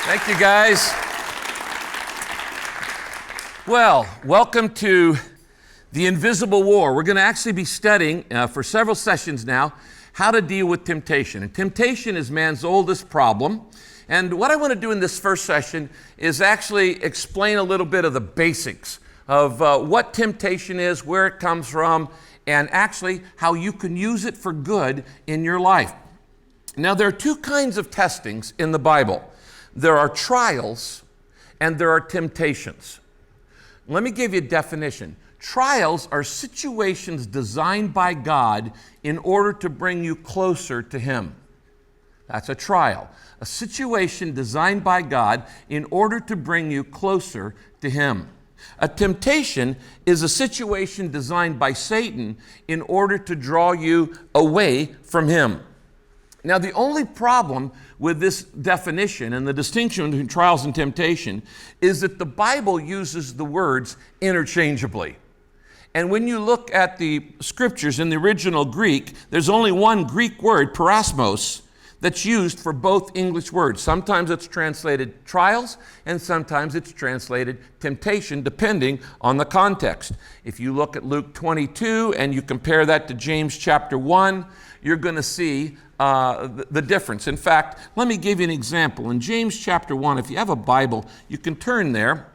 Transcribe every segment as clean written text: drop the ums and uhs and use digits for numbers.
Thank you, guys. Well, welcome to The Invisible War. We're going to actually be studying for several sessions now how to deal with temptation. And temptation is man's oldest problem. And what I want to do in this first session is actually explain a little bit of the basics of what temptation is, where it comes from, and actually how you can use it for good in your life. Now, there are two kinds of testings in the Bible. There are trials and there are temptations. Let me give you a definition. Trials are situations designed by God in order to bring you closer to Him. That's a trial. A situation designed by God in order to bring you closer to Him. A temptation is a situation designed by Satan in order to draw you away from Him. Now, the only problem with this definition and the distinction between trials and temptation is that the Bible uses the words interchangeably. And when you look at the scriptures in the original Greek, there's only one Greek word, parasmos, that's used for both English words. Sometimes it's translated trials, and sometimes it's translated temptation, depending on the context. If you look at Luke 22 and you compare that to James chapter 1, you're going to see the difference. In fact, let me give you an example. In James chapter 1, if you have a Bible, you can turn there,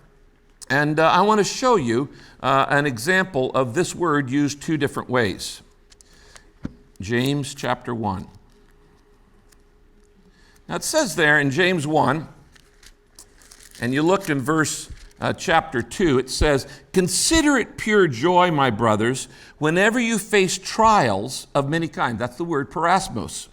and I want to show you an example of this word used two different ways. James chapter 1. Now it says there in James 1, and you look in verse chapter 2, it says, "Consider it pure joy, my brothers, whenever you face trials of many kinds." That's the word parasmos.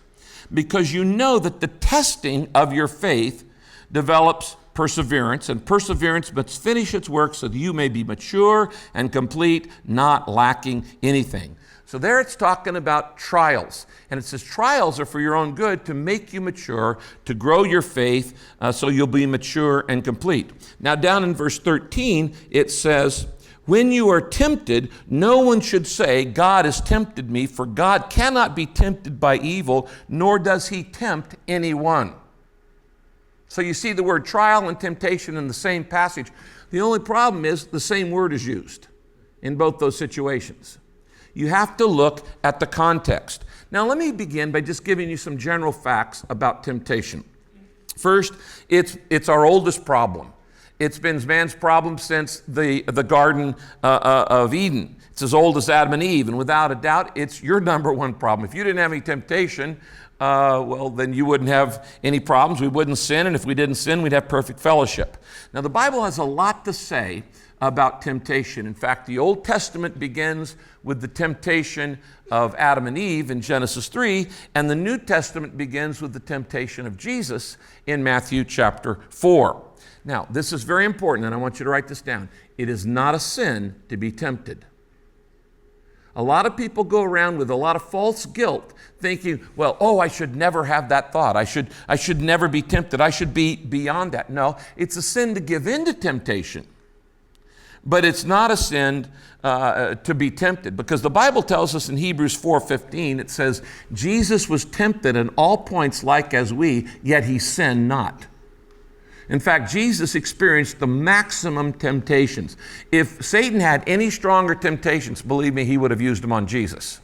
"Because you know that the testing of your faith develops perseverance, and perseverance must finish its work so that you may be mature and complete, not lacking anything." So there it's talking about trials. And it says trials are for your own good, to make you mature, to grow your faith, so you'll be mature and complete. Now down in verse 13, it says, "When you are tempted, no one should say, 'God has tempted me,' for God cannot be tempted by evil, nor does He tempt anyone." So you see the word trial and temptation in the same passage. The only problem is the same word is used in both those situations. You have to look at the context. Now let me begin by just giving you some general facts about temptation. First, it's our oldest problem. It's been man's problem since the Garden of Eden. It's as old as Adam and Eve, and without a doubt, it's your number one problem. If you didn't have any temptation, well, then you wouldn't have any problems. We wouldn't sin, and if we didn't sin, we'd have perfect fellowship. Now, the Bible has a lot to say about temptation. In fact, the Old Testament begins with the temptation of Adam and Eve in Genesis 3, and the New Testament begins with the temptation of Jesus in Matthew chapter 4. Now, this is very important, and I want you to write this down. It is not a sin to be tempted. A lot of people go around with a lot of false guilt, thinking, well, I should never have that thought. I should never be tempted. I should be beyond that. No, it's a sin to give in to temptation. But it's not a sin to be tempted, because the Bible tells us in Hebrews 4:15, it says, "Jesus was tempted in all points like as we, yet He sinned not." In fact, Jesus experienced the maximum temptations. If Satan had any stronger temptations, believe me, he would have used them on Jesus.